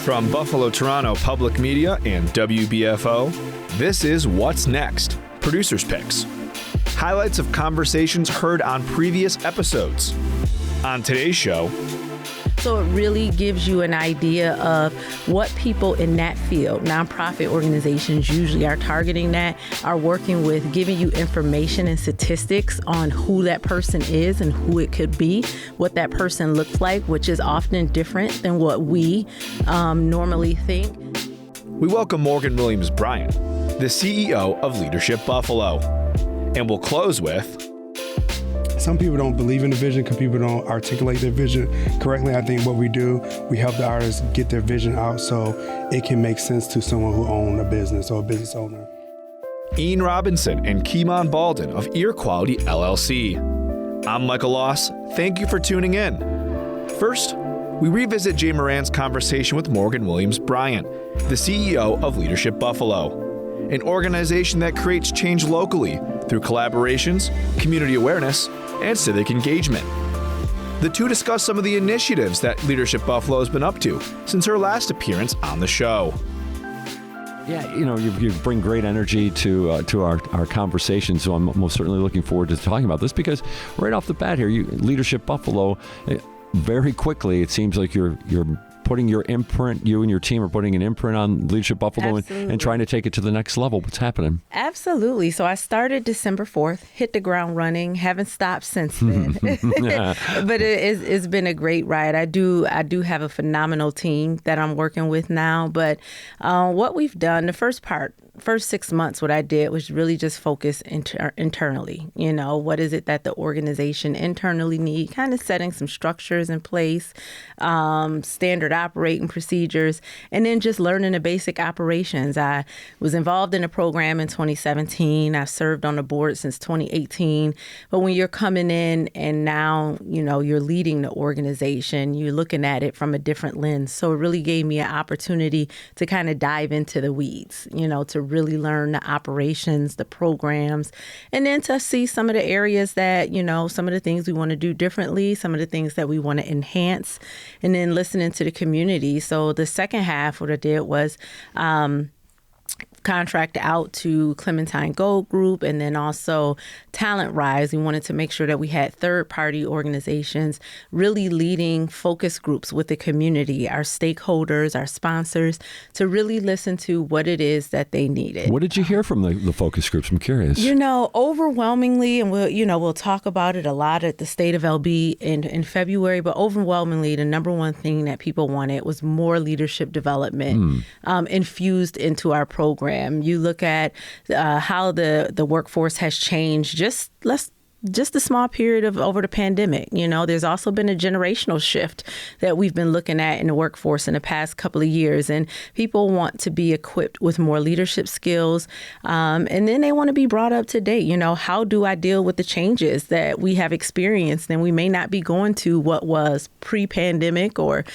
From Buffalo Toronto Public Media and WBFO, this is What's Next, Producer's Picks. Highlights of conversations heard on previous episodes. On today's show, so it really gives you an idea of what people in that field, nonprofit organizations usually are targeting that, are working with, giving you information and statistics on who that person is and who it could be, what that person looks like, which is often different than what we normally think. We welcome Morgan Williams-Bryant, the CEO of Leadership Buffalo. And we'll close with... Some people don't believe in the vision because people don't articulate their vision correctly. I think what we do, we help the artists get their vision out so it can make sense to someone who owns a business or a business owner. Eann Robinson and Kiman Baldon of Ear Quality LLC. I'm Michael Loss. Thank you for tuning in. First, we revisit Jay Moran's conversation with Morgan Williams-Bryant, the CEO of Leadership Buffalo, an organization that creates change locally through collaborations, community awareness, and civic engagement. The two discuss some of the initiatives that Leadership Buffalo has been up to since her last appearance on the show. Yeah, you bring great energy to our conversation, so I'm most certainly looking forward to talking about this because right off the bat here, Leadership Buffalo, very quickly it seems like you're putting your imprint, you and your team are putting an imprint on Leadership Buffalo and trying to take it to the next level. What's happening? Absolutely. So I started December 4th, hit the ground running, haven't stopped since then. But it's been a great ride. I do have a phenomenal team that I'm working with now. But what we've done, the first 6 months, what I did was really just focus internally. What is it that the organization internally need? Kind of setting some structures in place, standard operating procedures, and then just learning the basic operations. I was involved in a program in 2017. I served on the board since 2018. But when you're coming in and now, you're leading the organization, you're looking at it from a different lens. So it really gave me an opportunity to kind of dive into the weeds, to really learn the operations, the programs, and then to see some of the areas that, some of the things we want to do differently, some of the things that we want to enhance, and then listening to the community. So the second half, what I did was contract out to Clementine Gold Group and then also Talent Rise. We wanted to make sure that we had third-party organizations really leading focus groups with the community, our stakeholders, our sponsors, to really listen to what it is that they needed. What did you hear from the focus groups? I'm curious. Overwhelmingly, and we'll talk about it a lot at the State of LB in February, but overwhelmingly, the number one thing that people wanted was more leadership development infused into our program. You look at how the workforce has changed just a small period of over the pandemic. There's also been a generational shift that we've been looking at in the workforce in the past couple of years. And people want to be equipped with more leadership skills. And then they want to be brought up to date. How do I deal with the changes that we have experienced? And we may not be going to what was pre-pandemic or,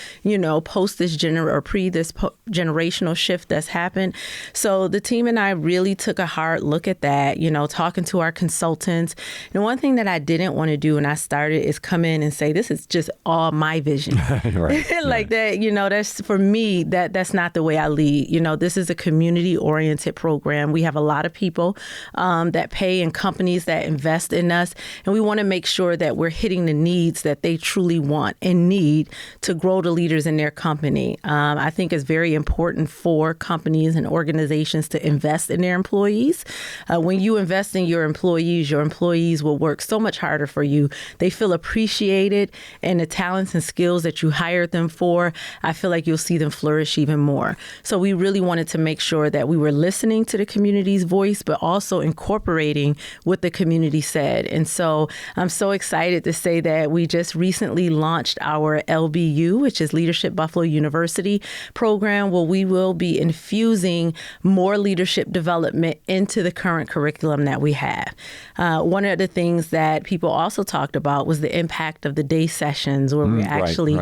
post this generational shift that's happened. So the team and I really took a hard look at that, talking to our consultants. And one thing that I didn't want to do when I started is come in and say, this is just all my vision. Right. That, that's for me, that's not the way I lead. This is a community-oriented program. We have a lot of people that pay and companies that invest in us. And we want to make sure that we're hitting the needs that they truly want and need to grow the leaders in their company. I think it's very important for companies and organizations to invest in their employees. When you invest in your employees will work so much harder for you. They feel appreciated, and the talents and skills that you hired them for, I feel like you'll see them flourish even more. So we really wanted to make sure that we were listening to the community's voice, but also incorporating what the community said. And so I'm so excited to say that we just recently launched our LBU, which is Leadership Buffalo University program, where we will be infusing more leadership development into the current curriculum that we have. One of the things things that people also talked about was the impact of the day sessions where we're actually,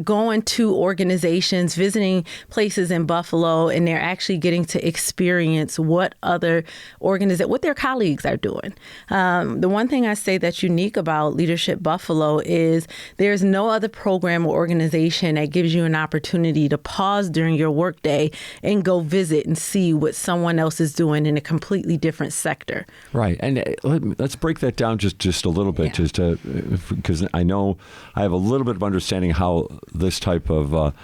going to organizations, visiting places in Buffalo, and they're actually getting to experience what other what their colleagues are doing. The one thing I say that's unique about Leadership Buffalo is there's no other program or organization that gives you an opportunity to pause during your workday and go visit and see what someone else is doing in a completely different sector. Right. And let's break that down just a little bit, just because I know I have a little bit of understanding how this type of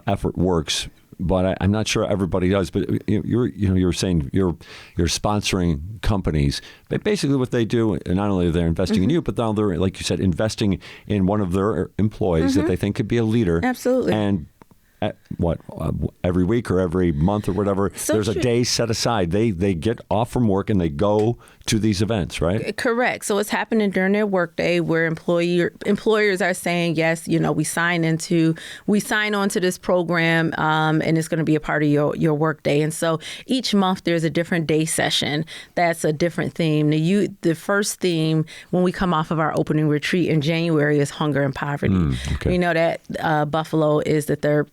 effort works, but I'm not sure everybody does. But you're saying you're sponsoring companies, but basically what they do, and not only they're investing in you, but now they're, like you said, investing in one of their employees that they think could be a leader. Absolutely. And every week or every month or whatever, there's a day set aside. They get off from work and they go to these events, right? Correct. So it's happening during their workday where employers are saying, yes, we sign on to this program, and it's going to be a part of your workday. And so each month there's a different day session that's a different theme. The first theme when we come off of our opening retreat in January is hunger and poverty. Okay. We know that Buffalo is the third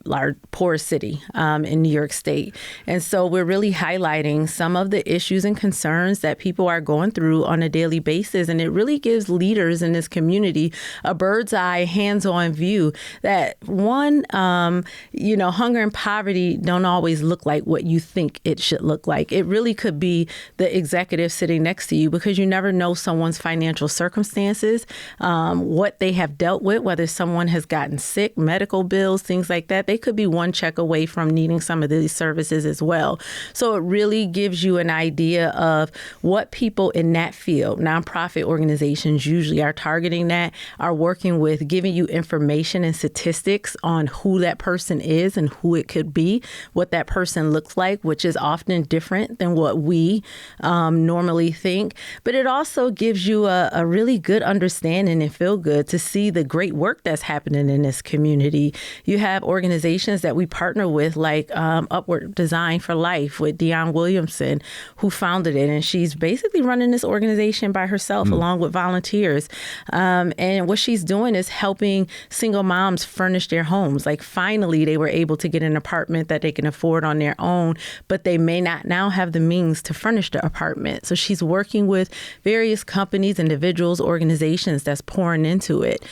poorest city in New York State. And so we're really highlighting some of the issues and concerns that people are going through on a daily basis. And it really gives leaders in this community a bird's eye, hands-on view that one, hunger and poverty don't always look like what you think it should look like. It really could be the executive sitting next to you because you never know someone's financial circumstances, what they have dealt with, whether someone has gotten sick, medical bills, things like that. They could be one check away from needing some of these services as well. So it really gives you an idea of what people in that field, nonprofit organizations usually are targeting that, are working with, giving you information and statistics on who that person is and who it could be, what that person looks like, which is often different than what we normally think. But it also gives you a really good understanding and feel good to see the great work that's happening in this community. You have organizations that we partner with, like Upward Design for Life with Eann Williamson, who founded it, and she's basically running this organization by herself along with volunteers. And what she's doing is helping single moms furnish their homes. Like finally, they were able to get an apartment that they can afford on their own, but they may not now have the means to furnish the apartment. So she's working with various companies, individuals, organizations that's pouring into it.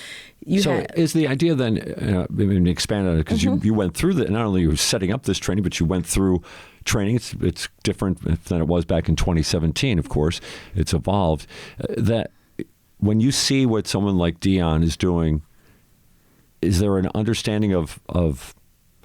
Is the idea then, expand on it, because you went through that, not only you were setting up this training, but you went through training. It's different than it was back in 2017, of course. It's evolved. That when you see what someone like Eann is doing, is there an understanding of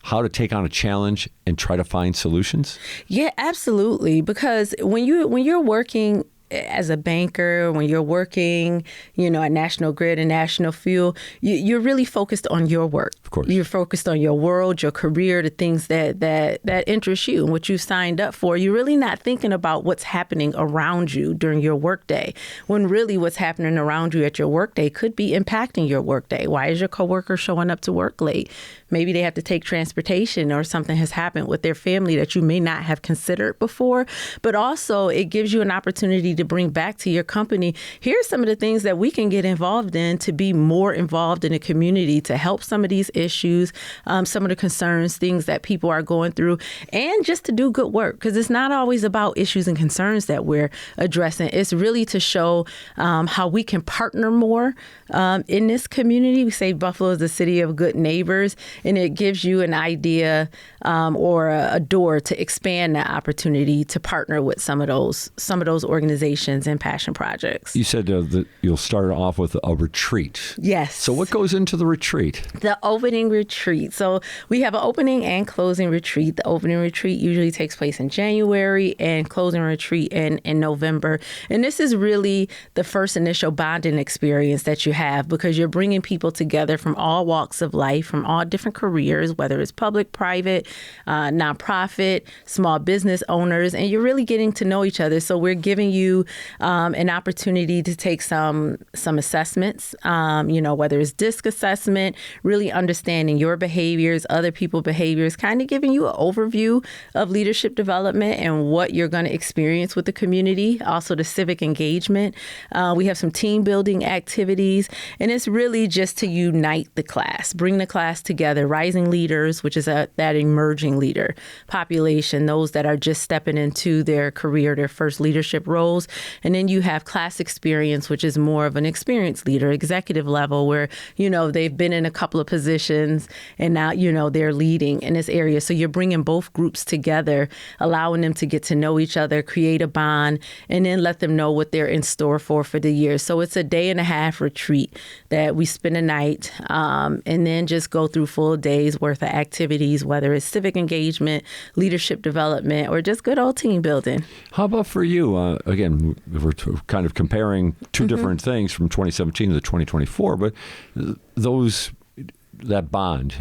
how to take on a challenge and try to find solutions? Yeah, absolutely. Because when you're working as a banker, when you're working, at National Grid and National Fuel, you're really focused on your work. Of course. You're focused on your world, your career, the things that interest you and what you signed up for. You're really not thinking about what's happening around you during your workday, when really what's happening around you at your workday could be impacting your workday. Why is your coworker showing up to work late? Maybe they have to take transportation or something has happened with their family that you may not have considered before. But also it gives you an opportunity to bring back to your company, here's some of the things that we can get involved in to be more involved in the community, to help some of these issues, some of the concerns, things that people are going through, and just to do good work. Because it's not always about issues and concerns that we're addressing. It's really to show how we can partner more in this community. We say Buffalo is the city of good neighbors, and it gives you an idea or a door to expand that opportunity to partner with some of those organizations and passion projects. You said that you'll start off with a retreat. Yes. So what goes into the retreat? The opening retreat. So we have an opening and closing retreat. The opening retreat usually takes place in January and closing retreat in November. And this is really the first initial bonding experience that you have, because you're bringing people together from all walks of life, from all different careers, whether it's public, private, nonprofit, small business owners, and you're really getting to know each other. So we're giving you you an opportunity to take some assessments, whether it's DISC assessment, really understanding your behaviors, other people's behaviors, kind of giving you an overview of leadership development and what you're going to experience with the community. Also the civic engagement. We have some team building activities, and it's really just to unite the class, bring the class together, rising leaders, which is that emerging leader population, those that are just stepping into their career, their first leadership roles. And then you have class experience, which is more of an experienced leader, executive level, where, they've been in a couple of positions and now, they're leading in this area. So you're bringing both groups together, allowing them to get to know each other, create a bond, and then let them know what they're in store for the year. So it's a day-and-a-half retreat that we spend a night and then just go through full days worth of activities, whether it's civic engagement, leadership development, or just good old team building. How about for you? Again, we're kind of comparing two different things from 2017 to 2024, but that bond,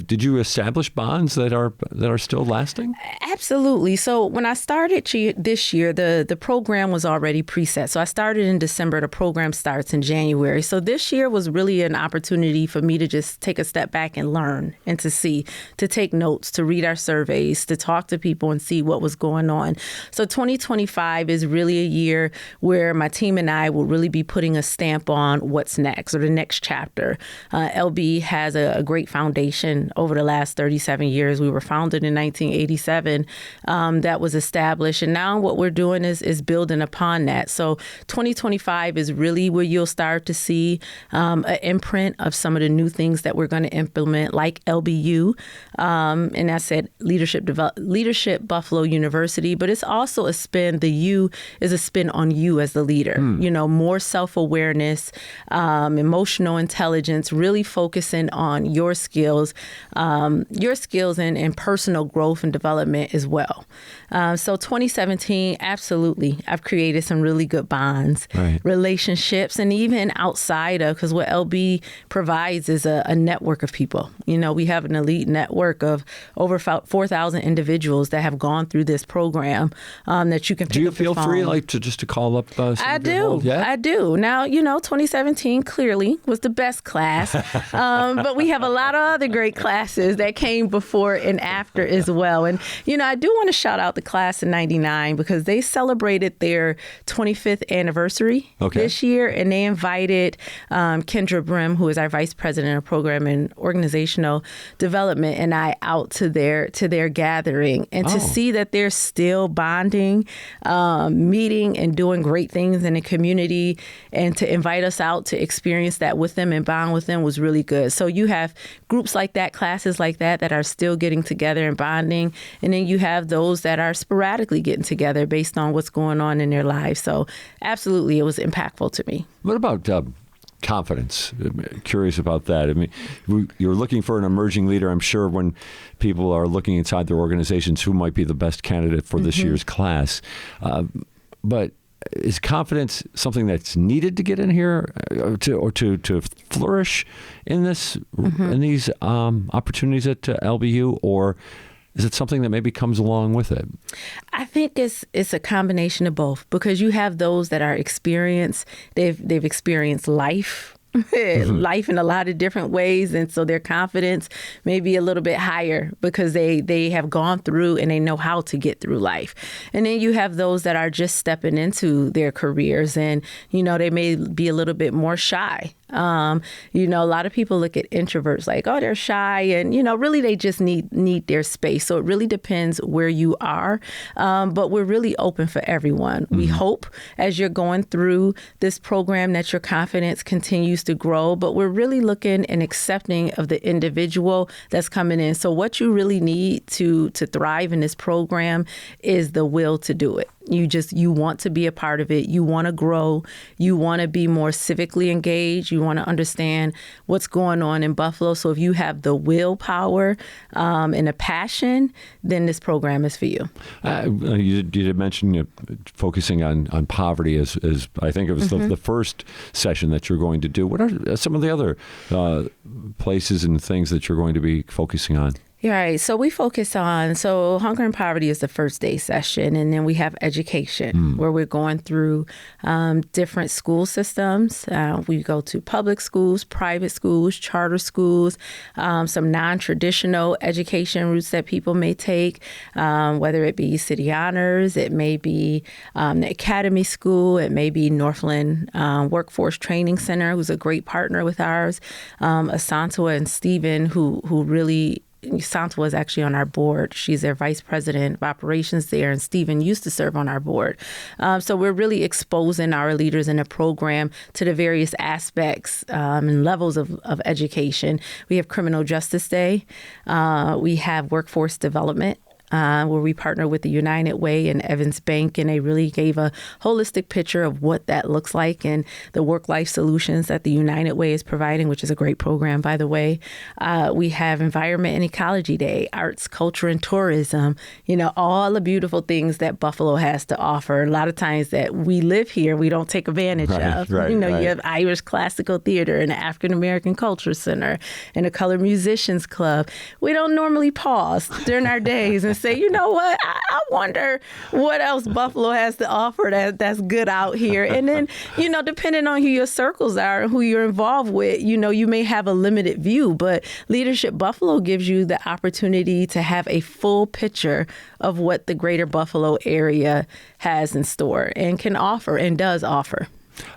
did you establish bonds that are still lasting? Absolutely. So when I started this year, the program was already preset. So I started in December. The program starts in January. So this year was really an opportunity for me to just take a step back and learn and to take notes, to read our surveys, to talk to people and see what was going on. So 2025 is really a year where my team and I will really be putting a stamp on what's next, or the next chapter. LB has a great foundation over the last 37 years. We were founded in 1987. That was established. And now what we're doing is building upon that. So 2025 is really where you'll start to see an imprint of some of the new things that we're going to implement, like LBU. And that's at Leadership Buffalo University. But it's also a spin. The U is a spin on you as the leader. More self-awareness, emotional intelligence, really focusing on your skills and personal growth and development as well. So 2017, absolutely, I've created some really good bonds, relationships, and even outside of, because what LB provides is a network of people. We have an elite network of over 4,000 individuals that have gone through this program that you can pick up the phone. Do you feel free to call up some I of do. your old, yeah? I do. Now, 2017 clearly was the best class, but we have a lot of other great classes that came before and after as well. And, I do want to shout out the class in 99 because they celebrated their 25th anniversary this year, and they invited Kendra Brim, who is our Vice President of Program and Organizational Development, and I out to their gathering, and to see that they're still bonding, meeting and doing great things in the community, and to invite us out to experience that with them and bond with them was really good. So you have groups like that, classes like that are still getting together and bonding, and then you have those that are sporadically getting together based on what's going on in their lives. So absolutely, it was impactful to me. What about confidence? I'm curious about that. I mean, you're looking for an emerging leader. I'm sure when people are looking inside their organizations, who might be the best candidate for this year's class. But is confidence something that's needed to get in here to flourish in this in these opportunities at LBU, or is it something that maybe comes along with it? I think it's a combination of both, because you have those that are experienced. They've experienced life in a lot of different ways, and so their confidence may be a little bit higher because they have gone through and they know how to get through life. And then you have those that are just stepping into their careers, and they may be a little bit more shy. A lot of people look at introverts like, oh, they're shy, and really they just need their space. So it really depends where you are, but we're really open for everyone. We hope as you're going through this program that your confidence continues to grow, but we're really looking and accepting of the individual that's coming in. So what you really need to thrive in this program is the will to do it. You want to be a part of it. You want to grow. You want to be more civically engaged. You want to understand what's going on in Buffalo. So if you have the willpower and a passion, then this program is for you. You did mention focusing on poverty as I think it was the first session that you're going to do. What are some of the other places and things that you're going to be focusing on? Right. So we focus on, Hunger and Poverty is the first day session. And then we have education where we're going through different school systems. We go to public schools, private schools, charter schools, some non-traditional education routes that people may take, whether it be City Honors, it may be the Academy School, it may be Northland Workforce Training Center, who's a great partner with ours, Asantwa and Stephen, who really, Santa was actually on our board. She's their vice president of operations there, and Stephen used to serve on our board. So we're really exposing our leaders in the program to the various aspects and levels of education. We have Criminal Justice Day. We have Workforce Development, where we partner with the United Way and Evans Bank, and they really gave a holistic picture of what that looks like and the work-life solutions that the United Way is providing, which is a great program, by the way. We have Environment and Ecology Day, Arts, Culture, and Tourism, all the beautiful things that Buffalo has to offer. A lot of times that we live here, we don't take advantage of. Right. You have Irish Classical Theater and the African American Culture Center and the Colored Musicians Club. We don't normally pause during our days and say, you know what, I wonder what else Buffalo has to offer that's good out here. And then, depending on who your circles are and who you're involved with, you may have a limited view, but Leadership Buffalo gives you the opportunity to have a full picture of what the greater Buffalo area has in store and can offer and does offer.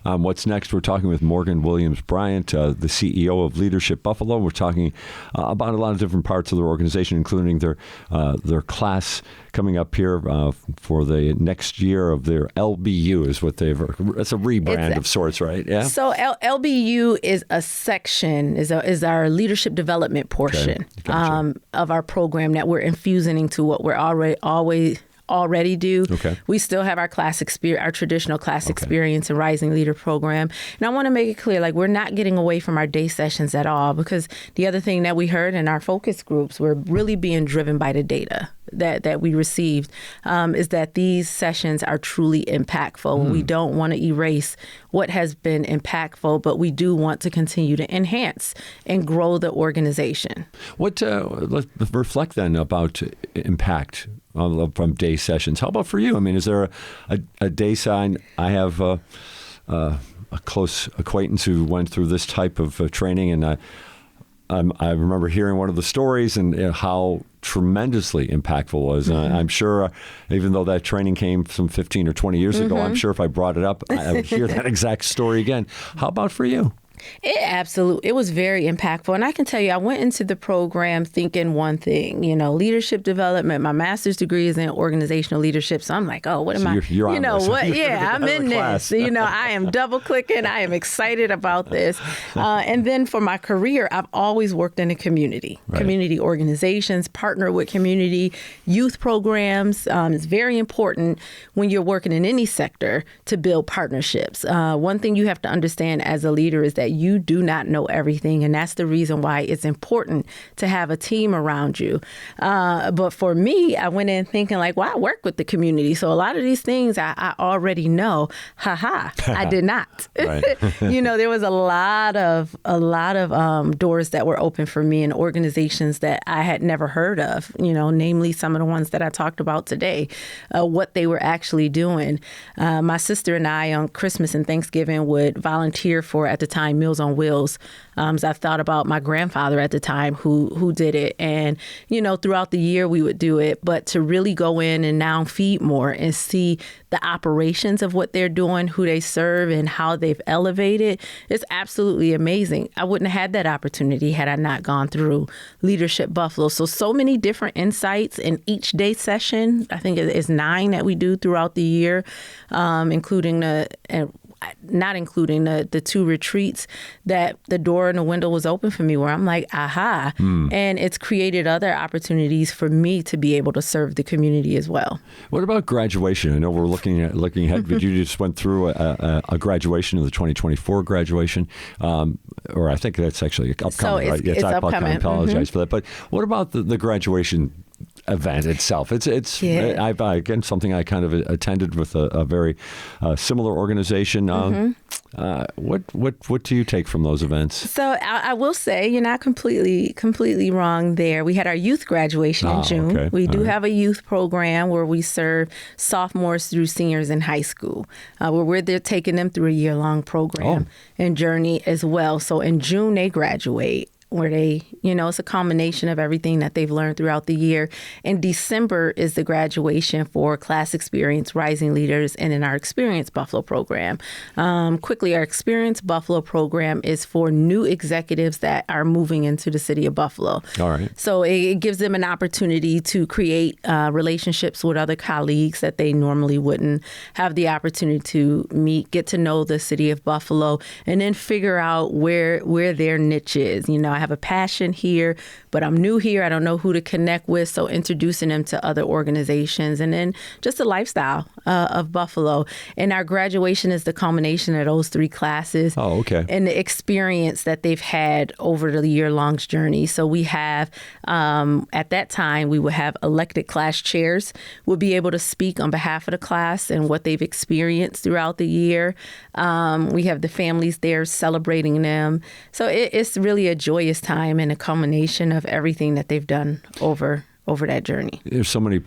What's next? We're talking with Morgan Williams-Bryant, the CEO of Leadership Buffalo. We're talking about a lot of different parts of their organization, including their class coming up here for the next year of their LBU is what it's a rebrand of sorts, right? Yeah. So LBU is a section, is our leadership development portion of our program that we're infusing into what we're already do. Okay. We still have our our traditional class experience and Rising Leader program. And I want to make it clear, we're not getting away from our day sessions at all, because the other thing that we heard in our focus groups, we're really being driven by the data that we received, is that these sessions are truly impactful. We don't want to erase what has been impactful, but we do want to continue to enhance and grow the organization. Let's reflect then about impact from day sessions. How about for you? I mean, is there a day sign? I have a close acquaintance who went through this type of training, and I remember hearing one of the stories and how tremendously impactful it was. And I'm sure, even though that training came some 15 or 20 years ago, I'm sure if I brought it up, I would hear that exact story again. How about for you? It was very impactful. And I can tell you, I went into the program thinking one thing, leadership development. My master's degree is in organizational leadership. So I'm like, oh, what am I? You're on this. What? Yeah, I'm in this. I am double clicking. I am excited about this. And then for my career, I've always worked in the community, community organizations, partner with community youth programs. It's very important when you're working in any sector to build partnerships. One thing you have to understand as a leader is that you do not know everything, and that's the reason why it's important to have a team around you. But for me, I went in thinking I work with the community, so a lot of these things I already know. I did not. There was a lot of doors that were open for me in organizations that I had never heard of. Namely some of the ones that I talked about today, what they were actually doing. My sister and I on Christmas and Thanksgiving would volunteer for, at the time, Meals on Wheels. I thought about my grandfather at the time who did it. And, throughout the year we would do it. But to really go in and now Feed More and see the operations of what they're doing, who they serve, and how they've elevated, it's absolutely amazing. I wouldn't have had that opportunity had I not gone through Leadership Buffalo. So many different insights in each day session. I think it's 9 that we do throughout the year, not including the 2 retreats that the door and the window was open for me, where I'm like, aha. And it's created other opportunities for me to be able to serve the community as well. What about graduation? I know we're looking ahead, but you just went through a graduation of the 2024 graduation, or I think that's actually upcoming, right? It's upcoming. I apologize for that. But what about the graduation event itself. It's Yeah. again, something I kind of attended with a very similar organization. What do you take from those events? So I will say you're not completely wrong there. We had our youth graduation in June. Okay. We do All right. have a youth program where we serve sophomores through seniors in high school, where we're there taking them through a year-long program and journey as well. So in June, they graduate, where they, it's a combination of everything that they've learned throughout the year. And December is the graduation for Class Experience Rising Leaders and in our Experience Buffalo program. Quickly, our Experience Buffalo program is for new executives that are moving into the city of Buffalo. All right. So it gives them an opportunity to create relationships with other colleagues that they normally wouldn't have the opportunity to meet, get to know the city of Buffalo, and then figure out where their niche is. I have a passion here, but I'm new here. I don't know who to connect with. So introducing them to other organizations, and then just the lifestyle of Buffalo. And our graduation is the culmination of those 3 classes. Oh, okay. And the experience that they've had over the year-long journey. So we have, at that time, we will have elected class chairs will be able to speak on behalf of the class and what they've experienced throughout the year. We have the families there celebrating them. So it's really a joyous time and a culmination of everything that they've done over that journey. There's so many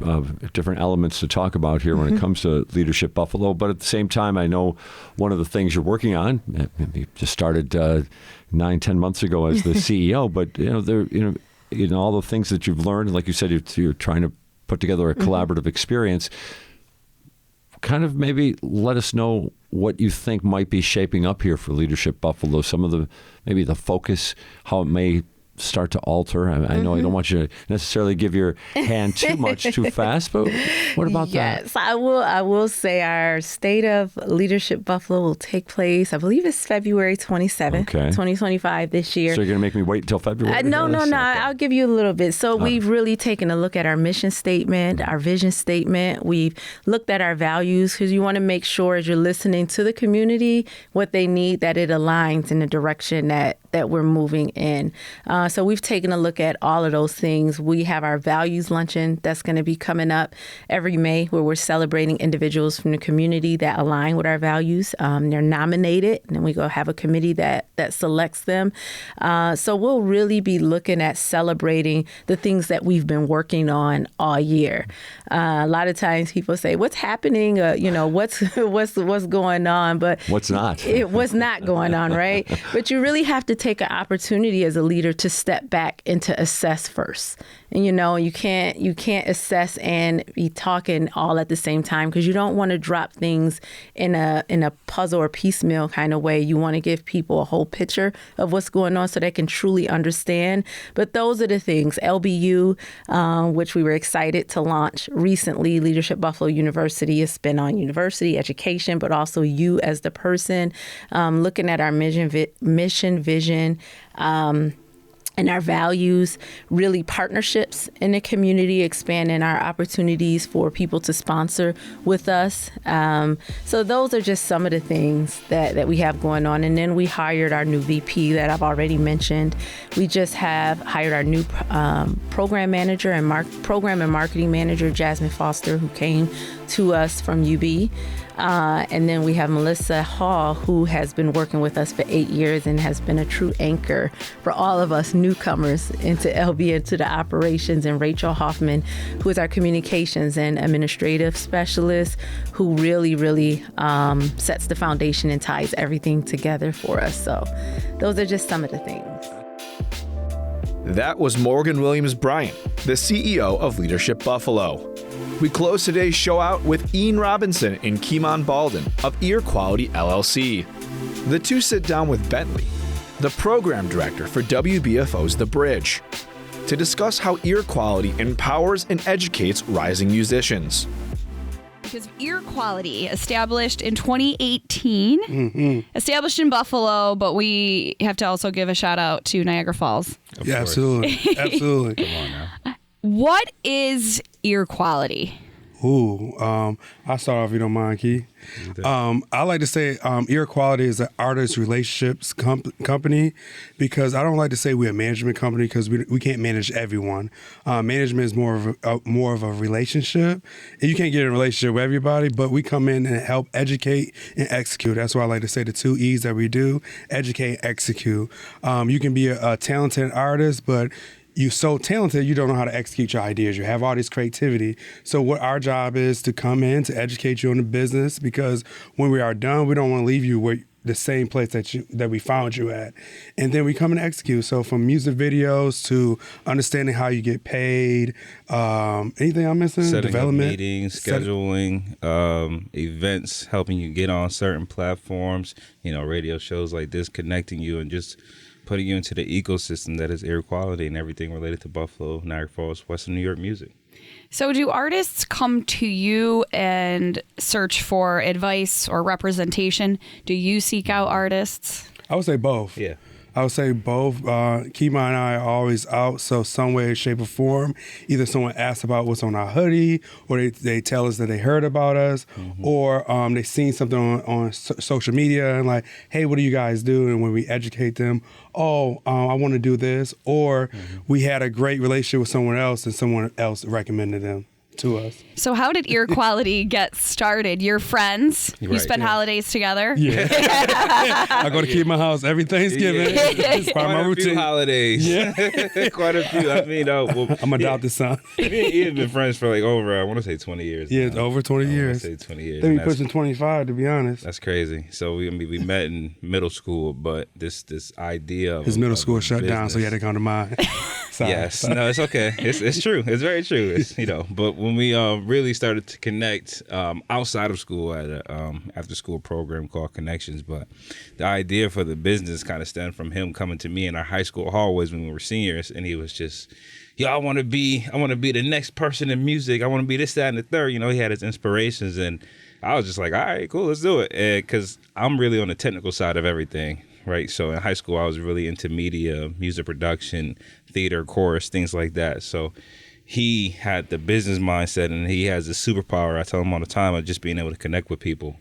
different elements to talk about here when it comes to Leadership Buffalo, but at the same time, I know one of the things you're working on, you just started 9-10 months ago as the CEO, but all the things that you've learned, like you said, you're trying to put together a collaborative experience. Kind of maybe let us know what you think might be shaping up here for Leadership Buffalo, some of maybe the focus, how it may start to alter. I know I don't want you to necessarily give your hand too much too fast, but what about that? Yes, I will say our State of Leadership Buffalo will take place, I believe it's February 27th, 2025 this year. So you're going to make me wait until February? No. Okay. I'll give you a little bit. So we've really taken a look at our mission statement, our vision statement. We've looked at our values, because you want to make sure as you're listening to the community, what they need, that it aligns in the direction that we're moving in. So we've taken a look at all of those things. We have our values luncheon that's going to be coming up every May, where we're celebrating individuals from the community that align with our values. They're nominated, and then we go have a committee that selects them. So we'll really be looking at celebrating the things that we've been working on all year. A lot of times people say, "What's happening? What's going on?" But what's not? What's not going on, right? But you really have to take an opportunity as a leader to step back and to assess first. And you can't assess and be talking all at the same time, because you don't want to drop things in a puzzle or piecemeal kind of way. You want to give people a whole picture of what's going on so they can truly understand. But those are the things. LBU, which we were excited to launch recently, Leadership Buffalo University, is spin on university education, but also you as the person, looking at our mission, vision, and our values, really partnerships in the community, expanding our opportunities for people to sponsor with us. So those are just some of the things that we have going on. And then we hired our new VP that I've already mentioned. We just have hired our new program manager and program and marketing manager, Jasmine Foster, who came to us from UB. And then we have Melissa Hall, who has been working with us for 8 years and has been a true anchor for all of us newcomers into LB, into the operations, and Rachel Hoffman, who is our communications and administrative specialist, who really sets the foundation and ties everything together for us. So those are just some of the things. That was Morgan Williams-Bryant, the CEO of Leadership Buffalo. We close today's show out with Eann Robinson and Kiman Baldon of Ear Quality LLC. The two sit down with Bentley, the program director for WBFO's The Bridge, to discuss how ear quality empowers and educates rising musicians. Because Ear Quality, established in 2018, established in Buffalo, but we have to also give a shout out to Niagara Falls. Yeah, absolutely. Absolutely. Come on now. What is Ear Quality? I'll start off if you don't mind, Key. I like to say Ear Quality is an artist relationships company, because I don't like to say we're a management company, because we can't manage everyone. Management is more of a relationship. And you can't get in a relationship with everybody, but we come in and help educate and execute. That's why I like to say the 2 E's that we do: educate, execute. You can be a talented artist, but you're so talented, you don't know how to execute your ideas. You have all this creativity. So what our job is to come in to educate you on the business, because when we are done, we don't want to leave you with the same place that we found you at. And then we come and execute. So from music videos to understanding how you get paid, anything I'm missing? Setting Development, up meetings, scheduling, events, helping you get on certain platforms, radio shows like this, connecting you and just putting you into the ecosystem that is Ear Quality and everything related to Buffalo, Niagara Falls, Western New York music. So do artists come to you and search for advice or representation? Do you seek out artists? I would say both. Yeah. I would say both. Kiman and I are always out, so some way, shape, or form, either someone asks about what's on our hoodie, or they tell us that they heard about us, or they seen something on social media and like, hey, what do you guys do? And when we educate them, I want to do this, or we had a great relationship with someone else and someone else recommended them to us. So how did Ear Quality get started? You're friends. You spend holidays together. Yeah. I go to Kiman house every Thanksgiving. It's part of my Quite a routine. few holidays. Yeah. Quite a few. I mean, I'm adopted son. Me and Ian been friends for like over, I want to say 20 years. Yeah, now. over 20 years. I want to say 20 years. They be And that's- pushing 25, to be honest. That's crazy. So we met in middle school, but this idea of His middle of school shut down, so he had to business- come to mine. Sorry. Yes, no, it's okay. It's true. It's very true. It's, but when we really started to connect outside of school at a after school program called Connections, but the idea for the business kind of stemmed from him coming to me in our high school hallways when we were seniors, and he was just, I want to be the next person in music. I want to be this, that, and the third. He had his inspirations, and I was just like, all right, cool, let's do it. Because I'm really on the technical side of everything. Right. So in high school, I was really into media, music production, theater, chorus, things like that. So he had the business mindset, and he has the superpower. I tell him all the time of just being able to connect with people.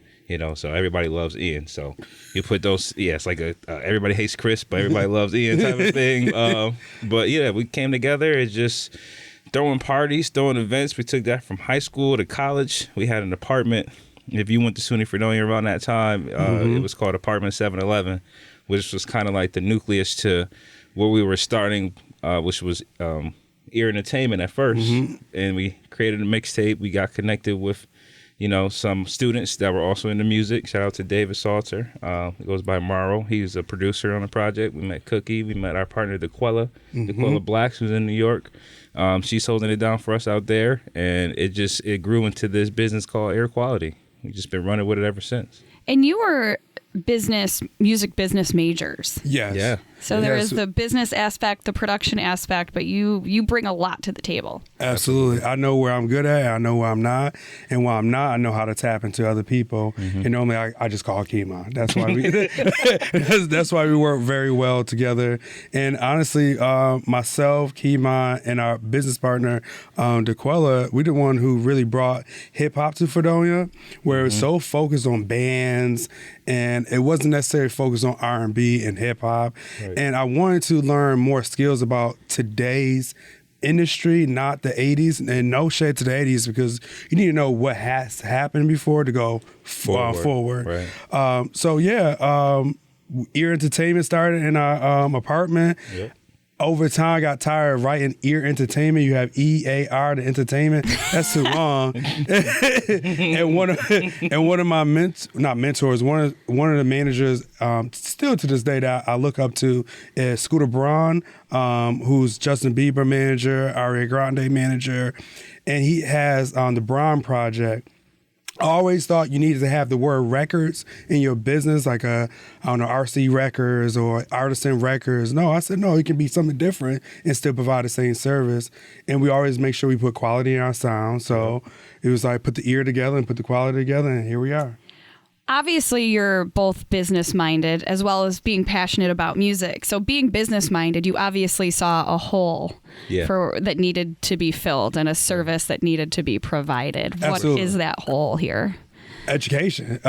So everybody loves Eann. So you put those, it's like everybody hates Chris, but everybody loves Eann type of thing. But yeah, we came together. It's just throwing parties, throwing events. We took that from high school to college. We had an apartment. If you went to SUNY Fredonia around that time, it was called Apartment 711, which was kind of like the nucleus to where we were starting, which was Ear Entertainment at first. And we created a mixtape. We got connected with, some students that were also into music. Shout out to David Salter. He goes by Morrow. He's a producer on the project. We met Cookie. We met our partner, DeQuella Blacks, who's in New York. She's holding it down for us out there. And it grew into this business called Ear Quality. We've just been running with it ever since. And you were music business majors. Yes. Yeah. So there is the business aspect, the production aspect, but you bring a lot to the table. Absolutely. I know where I'm good at, I know where I'm not, and while I'm not, I know how to tap into other people. And normally I just call Kiman. That's why that's why we work very well together. And honestly, myself, Kiman, and our business partner, DeQuella, we're the one who really brought hip hop to Fredonia, where it was so focused on bands, and it wasn't necessarily focused on R&B and hip hop. Right. And I wanted to learn more skills about today's industry, not the 80s, and no shade to the 80s, because you need to know what has happened before to go forward. Right. Ear Entertainment started in our apartment. Yep. Over time, I got tired of writing Ear Entertainment. You have EAR, the entertainment. That's too long. and one of my mentors, one of the managers, still to this day that I look up to, is Scooter Braun, who's Justin Bieber manager, Ariana Grande manager, and he has the Braun Project. I always thought you needed to have the word records in your business, like RC Records or Artisan Records. No, I said, no, it can be something different and still provide the same service. And we always make sure we put quality in our sound. So it was like put the ear together and put the quality together, and here we are. obviously you're both business minded as well as being passionate about music. So being business minded, you obviously saw a hole that needed to be filled and a service that needed to be provided. Absolutely. What is that hole here? Education.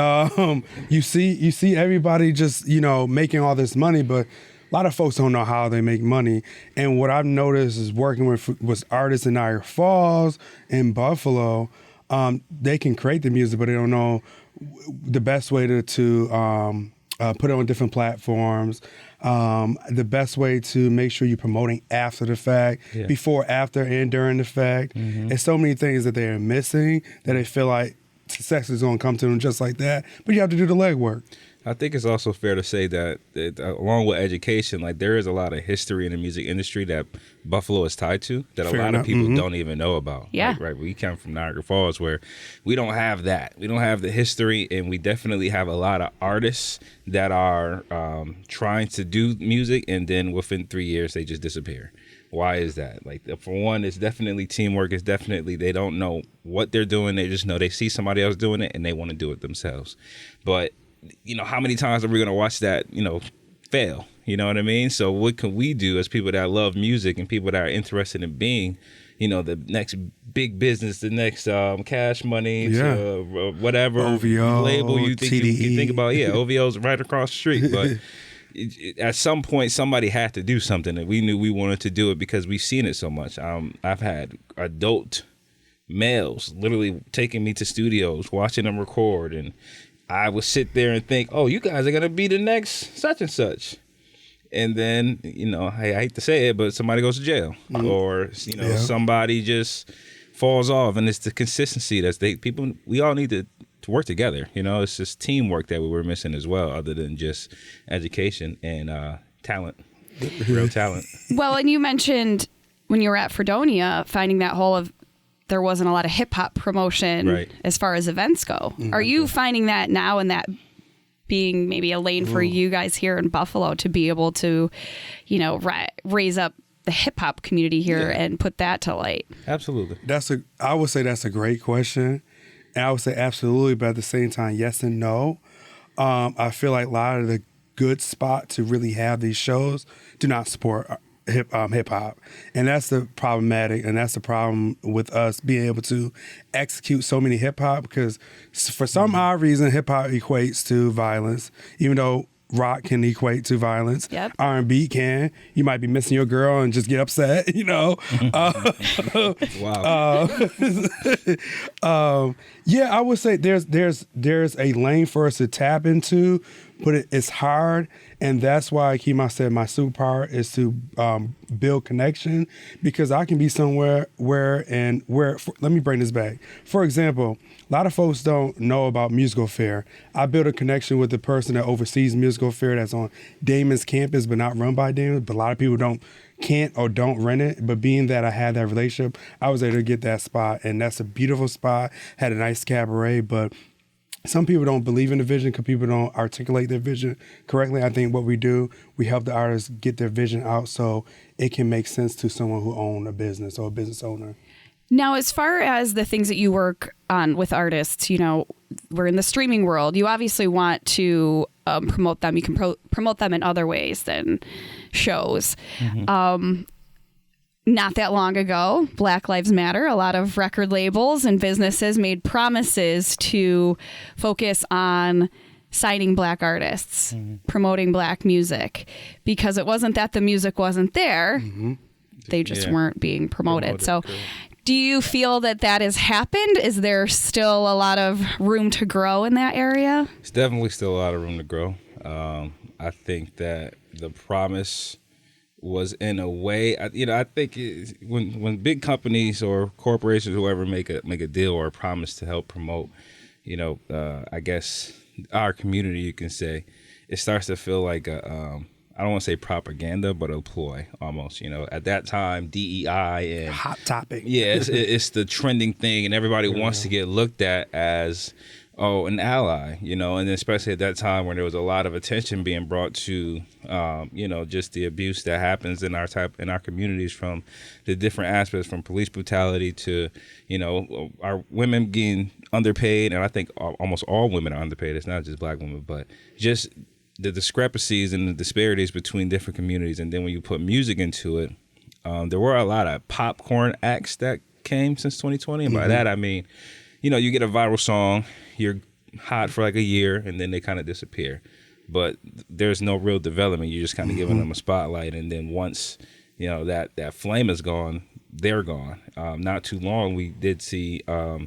You see everybody just, making all this money, but a lot of folks don't know how they make money. And what I've noticed is working with artists in Niagara Falls and Buffalo, they can create the music, but they don't know the best way to put it on different platforms, the best way to make sure you're promoting after the fact, before, after, and during the fact. Mm-hmm. And so many things that they're missing that they feel like success is going to come to them just like that. But you have to do the legwork. I think it's also fair to say that along with education, like there is a lot of history in the music industry that Buffalo is tied to that a lot of people don't even know about. Yeah. Right. We come from Niagara Falls where we don't have that. We don't have the history, and we definitely have a lot of artists that are trying to do music, and then within 3 years they just disappear. Why is that? Like, for one, it's definitely teamwork. It's definitely they don't know what they're doing. They just know they see somebody else doing it and they want to do it themselves. But how many times are we going to watch that, fail? You know what I mean? So what can we do as people that love music and people that are interested in being, the next big business, the next cash money, whatever OVO, label you TDE. think about? Yeah, OVO's right across the street. But at some point, somebody had to do something, and we knew we wanted to do it because we've seen it so much. I've had adult males literally taking me to studios, watching them record, and I would sit there and think, oh, you guys are going to be the next such and such. And then, I hate to say it, but somebody goes to jail or, somebody just falls off. And it's the consistency we all need to work together. It's just teamwork that we were missing as well, other than just education and talent, real talent. Well, and you mentioned when you were at Fredonia, finding that hole of there wasn't a lot of hip hop promotion as far as events go. Are you finding that now, and that being maybe a lane for you guys here in Buffalo to be able to, raise up the hip hop community here and put that to light? Absolutely. I would say that's a great question. And I would say absolutely, but at the same time, yes and no. I feel like a lot of the good spots to really have these shows do not support hip hop, and that's the problematic, and that's the problem with us being able to execute so many hip hop, because for some odd reason hip hop equates to violence, even though rock can equate to violence. Yep. R&B can. You might be missing your girl and just get upset, Wow. I would say there's a lane for us to tap into, but it's hard, and that's why Kiman said my superpower is to build connection, because I can be somewhere where let me bring this back. For example, a lot of folks don't know about musical fair. I built a connection with the person that oversees musical fair that's on Damon's campus, but not run by Damon. But a lot of people can't or don't rent it. But being that I had that relationship, I was able to get that spot, and that's a beautiful spot. Had a nice cabaret, but some people don't believe in the vision because people don't articulate their vision correctly. I think what we do, we help the artists get their vision out so it can make sense to someone who owns a business or a business owner. Now, as far as the things that you work on with artists, we're in the streaming world. You obviously want to promote them. You can promote them in other ways than shows. Mm-hmm. Not that long ago, Black Lives Matter, a lot of record labels and businesses made promises to focus on signing Black artists, promoting Black music, because it wasn't that the music wasn't there. Mm-hmm. They just weren't being promoted. So do you feel that has happened? Is there still a lot of room to grow in that area? It's definitely still a lot of room to grow. I think that the promise was, in a way, I think when big companies or corporations, whoever, make a deal or a promise to help promote, I guess our community, you can say, it starts to feel like I don't want to say propaganda, but a ploy almost. At that time, DEI and hot topic. Yeah, it's the trending thing, and everybody wants to get looked at as an ally, and especially at that time when there was a lot of attention being brought to, just the abuse that happens in our communities, from the different aspects, from police brutality to, our women being underpaid. And I think almost all women are underpaid. It's not just black women, but just the discrepancies and the disparities between different communities. And then when you put music into it, there were a lot of popcorn acts that came since 2020. And by that, I mean, you get a viral song, you're hot for like a year, and then they kind of disappear. But there's no real development. You're just kind of giving them a spotlight. And then once, that flame is gone, they're gone. Not too long, we did see, I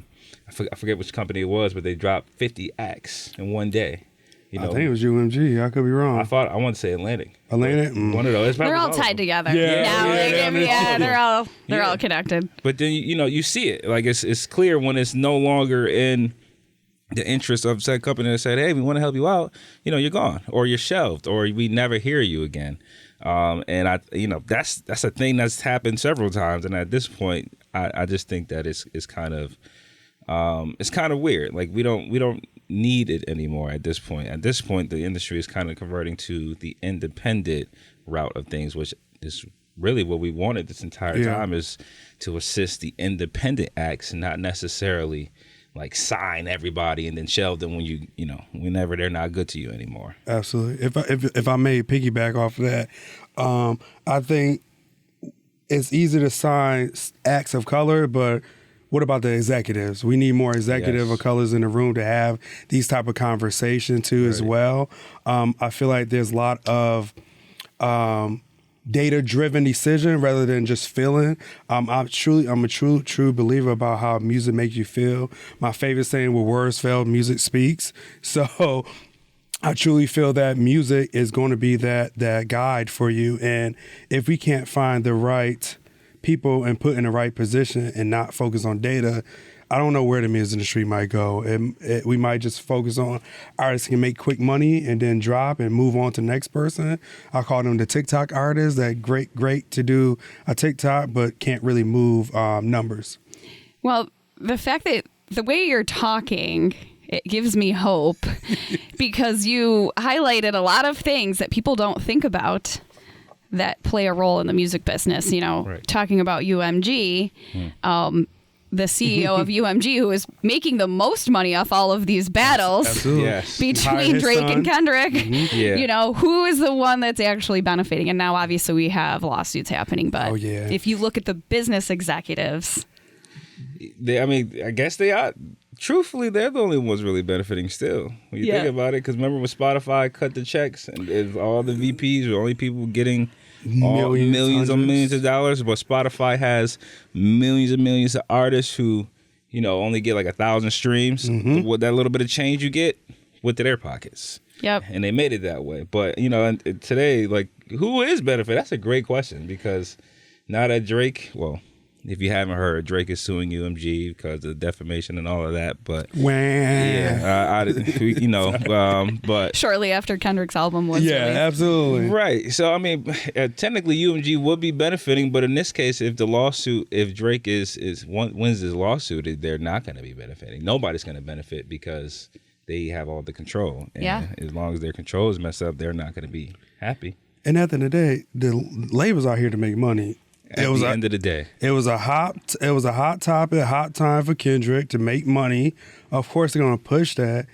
forget which company it was, but they dropped 50 acts in one day. I think it was UMG. I could be wrong. I want to say Atlantic. Atlantic? One of those. They're all tied together. They're all connected. But then you see it. Like it's clear when it's no longer in the interest of said company that said, hey, we want to help you out. You're gone, or you're shelved, or we never hear you again. And that's a thing that's happened several times. And at this point, I just think that it's kind of weird. Like we don't need it anymore at this point. At this point, the industry is kind of converting to the independent route of things, which is really what we wanted this entire time, is to assist the independent acts, not necessarily like sign everybody and then shelve them when whenever they're not good to you anymore. Absolutely. If I may piggyback off of that, I think it's easy to sign acts of color, but what about the executives? We need more executive of colors in the room to have these type of conversations too, as well. I feel like there's a lot of data-driven decision rather than just feeling. I'm a true believer about how music makes you feel. My favorite saying, where words fail, music speaks. So I truly feel that music is going to be that guide for you. And if we can't find the right people and put in the right position and not focus on data, I don't know where the music industry might go. We might just focus on artists can make quick money and then drop and move on to the next person. I call them the TikTok artists that great to do a TikTok but can't really move numbers. Well, the fact that the way you're talking, it gives me hope because you highlighted a lot of things that people don't think about that play a role in the music business. Talking about UMG, the CEO of UMG, who is making the most money off all of these battles between Drake and Kendrick. Who is the one that's actually benefiting? And now obviously we have lawsuits happening, but if you look at the business executives, I guess they are. Truthfully, they're the only ones really benefiting still. When you think about it, because remember when Spotify cut the checks and all the VPs were only people getting millions of dollars, but Spotify has millions and millions of artists who, only get like 1,000 streams. With that little bit of change you get, went to their pockets. Yep. And they made it that way. But, and today, like, who is benefit? That's a great question, because now that Drake, well, if you haven't heard, Drake is suing UMG because of defamation and all of that. But but shortly after Kendrick's album was released. Absolutely right. So I mean, technically UMG would be benefiting, but in this case, if Drake wins this lawsuit, they're not going to be benefiting. Nobody's going to benefit because they have all the control. And as long as their control is messed up, they're not going to be happy. And at the end of the day, the labels out here to make money. At the end of the day, it was a hot topic, hot time for Kendrick to make money. Of course, they're going to push that.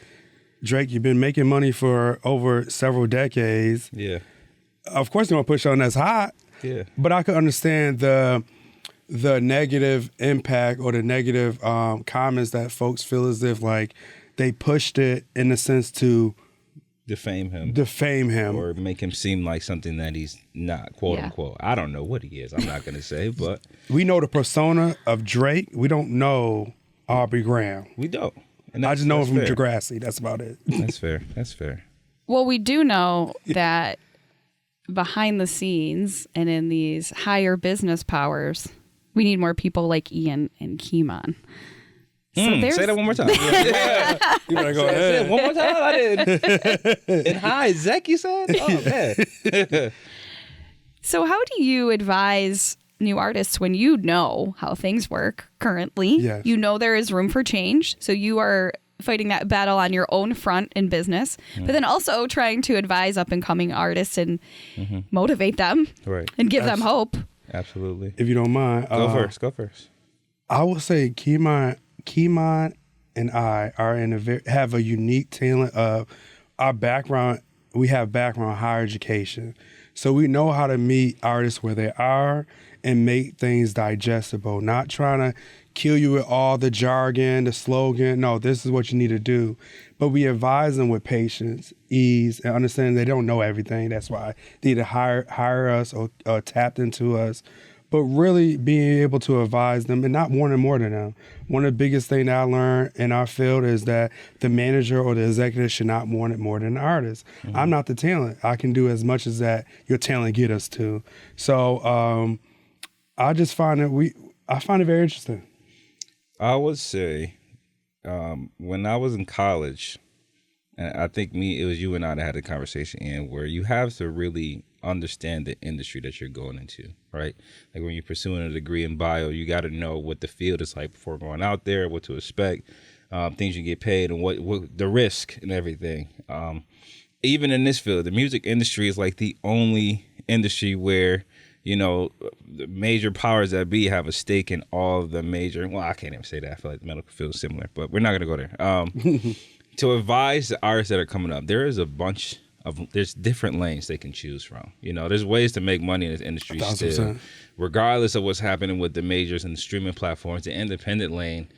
Drake, you've been making money for over several decades. Yeah. Of course, they're going to push on that's hot. Yeah. But I could understand the negative impact or the negative comments that folks feel as if like they pushed it in the sense to defame him or make him seem like something that he's not, quote unquote. I don't know what he is. I'm not going to say, but we know the persona of Drake. We don't know Aubrey Graham. We don't. And I just know him from Degrassi. That's about it. That's fair. Well, we do know that behind the scenes and in these higher business powers, we need more people like Eann and Kiman. So say that one more time. You better go ahead. One more time. I did. And hi, Zach, you said? Oh, man. So how do you advise new artists when you know how things work currently? Yes. You know there is room for change. So you are fighting that battle on your own front in business, but then also trying to advise up and coming artists and motivate them and give them hope. Absolutely. If you don't mind, Go first. I will say Kiman and I are have a unique talent of our background. We have background higher education, so we know how to meet artists where they are and make things digestible. Not trying to kill you with all the jargon, the slogan. No, this is what you need to do. But we advise them with patience, ease, and understanding they don't know everything. That's why they either hire us or tapped into us. But really being able to advise them and not wanting more than them. One of the biggest things that I learned in our field is that the manager or the executive should not want it more than the artist. I'm not the talent. I can do as much as that your talent get us to. So I just find I find it very interesting. I would say when I was in college, and I think it was you and I that had a conversation, Eann, where you have to really understand the industry that you're going into, right? Like when you're pursuing a degree in bio, you got to know what the field is like before going out there, what to expect, things you get paid, and what the risk and everything. Even in this field, the music industry is like the only industry where, you know, the major powers that be have a stake in all of the major. Well, I can't even say that. I feel like the medical field is similar, but we're not going to go there. To advise the artists that are coming up, there's different lanes they can choose from. You know, there's ways to make money in this industry 1,000%. still, regardless of what's happening with the majors and the streaming platforms. The independent lane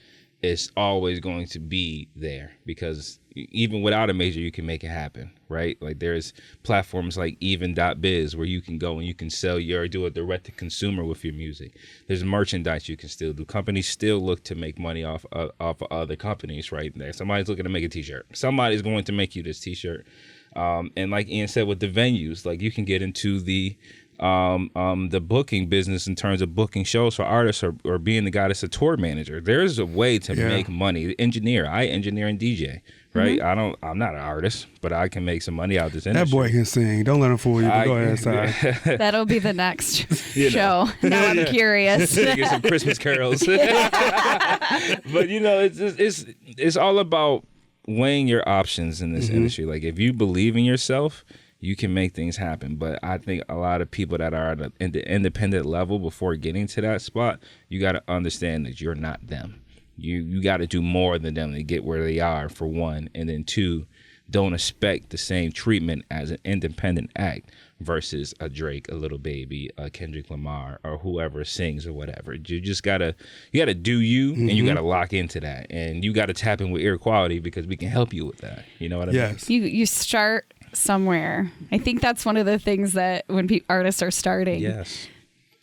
is always going to be there because even without a major, you can make it happen, right? Like there's platforms like even.biz where you can go and you can sell do a direct to consumer with your music. There's merchandise you can still do. Companies still look to make money off of other companies, right? There, somebody's looking to make a t-shirt. Somebody's going to make you this t-shirt. And like Eann said, with the venues, like you can get into the booking business in terms of booking shows for artists or being the guy that's a tour manager. There's a way to make money. I engineer and DJ, right? I'm not an artist, but I can make some money out of this industry. That boy can sing. Don't let him fool you. Go ahead, sorry. That'll be the next show. Now I'm curious. Get some Christmas carols. But you know, it's all about weighing your options in this industry. Like if you believe in yourself, you can make things happen. But I think a lot of people that are at the independent level before getting to that spot, you got to understand that you're not them. You got to do more than them to get where they are, for one. And then two, don't expect the same treatment as an independent act versus a Drake, a Lil Baby, a Kendrick Lamar, or whoever sings or whatever. You just you gotta do you, and you gotta lock into that, and you gotta tap in with Ear Quality because we can help you with that. You know what I mean? You start somewhere. I think that's one of the things that when artists are starting. Yes.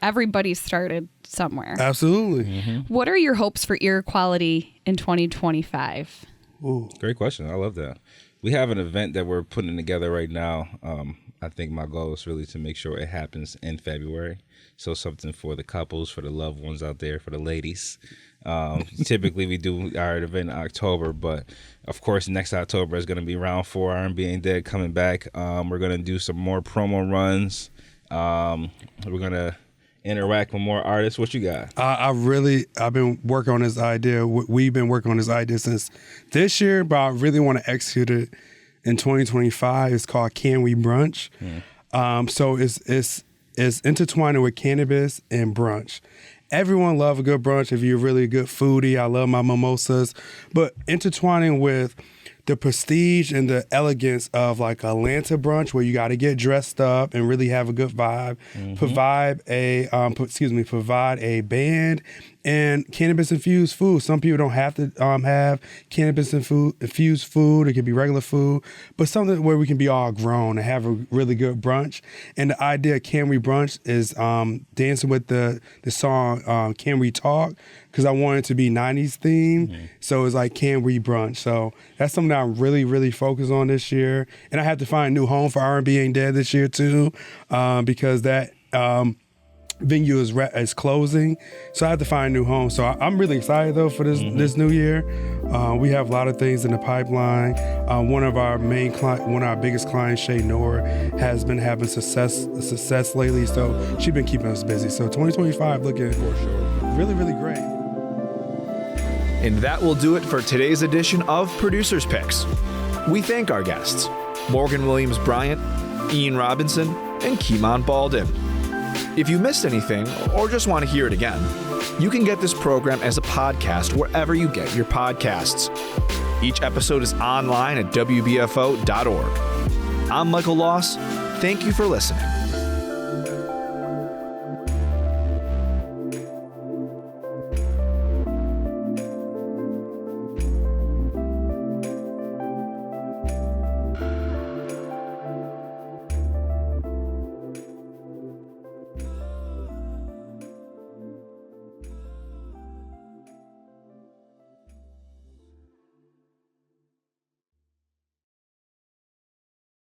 Everybody started somewhere. Absolutely. What are your hopes for Ear Quality in 2025? Ooh. Great question. I love that. We have an event that we're putting together right now. I think my goal is really to make sure it happens in February. So something for the couples, for the loved ones out there, for the ladies. Typically we do our event in October, but of course next October is going to be round 4, R&B Ain't Dead coming back. We're going to do some more promo runs. We're going to interact with more artists. What you got? I've been working on this idea. We've been working on this idea since this year, but I really want to execute it in 2025. It's called Can We Brunch? So it's intertwining with cannabis and brunch. Everyone loves a good brunch. If you're really a good foodie, I love my mimosas. But intertwining with the prestige and the elegance of like Atlanta brunch, where you got to get dressed up and really have a good vibe. Provide a band and cannabis infused food. Some people don't have to have cannabis infused food. It could be regular food, but something where we can be all grown and have a really good brunch. And the idea of Can We Brunch is dancing with the song Can We Talk, because I want it to be 90s themed. So it's like Can We Brunch. So that's something that I'm really, really focused on this year. And I have to find a new home for R&B Ain't Dead this year too, because that venue is closing. So I have to find a new home. So I'm really excited though for this new year. We have a lot of things in the pipeline. One of our biggest clients, Shay Noor, has been having success lately. So she's been keeping us busy. So 2025 looking really, really great. And that will do it for today's edition of Producers Picks. We thank our guests, Morgan Williams-Bryant, Eann Robinson, and Kiman Baldon. If you missed anything or just want to hear it again, you can get this program as a podcast wherever you get your podcasts. Each episode is online at WBFO.org. I'm Michael Loss. Thank you for listening.